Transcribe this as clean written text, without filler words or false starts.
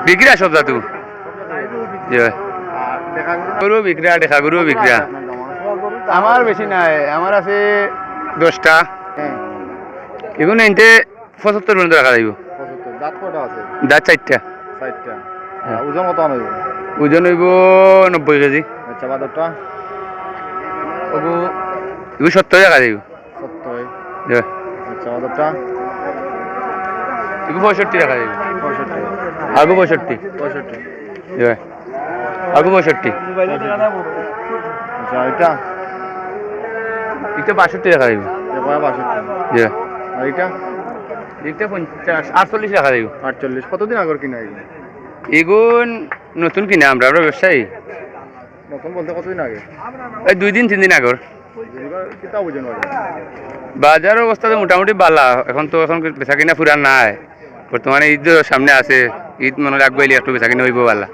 বিক্রি সব জাতু গরু বিক্রা দেখা গরু বিক্রা আমার বেশি নাই আমার আছে 10টা এগুলো এনতে 75 পর্যন্ত রাখা যাইব দাঁত কয়টা আছে? দাঁত 4টা। ওজন কত আনব? ওজন হইব 90 কেজি। আচ্ছা বাদরটা এগুলো 70 টাকা যাইব। 70। আচ্ছা বাদরটা এগুলো 65 টাকা যাইব। 65। আগু 65। 65। আগু 65। আচ্ছা এটা এটা 62 টাকা যাইব। এটা 62। আর এটা এটা 48 টাকা যাইব। 48। কতদিন আগর কিনা এগুলো? এগুন নতুন কিনে আমরা ব্যবসায়ী। নতুন বলতে কতদিন আগে? এই 2 দিন 3 দিন আগর। কিতা ওজন বাজার? বাজারের অবস্থা তো মোটামুটি ভালো। এখন বেচা কিনা পুরা নাই। বর্তমানে ঈদ সামনে আছে, ঈদ মনে রাখবো একটু বেচা কিনা হইব ভালো।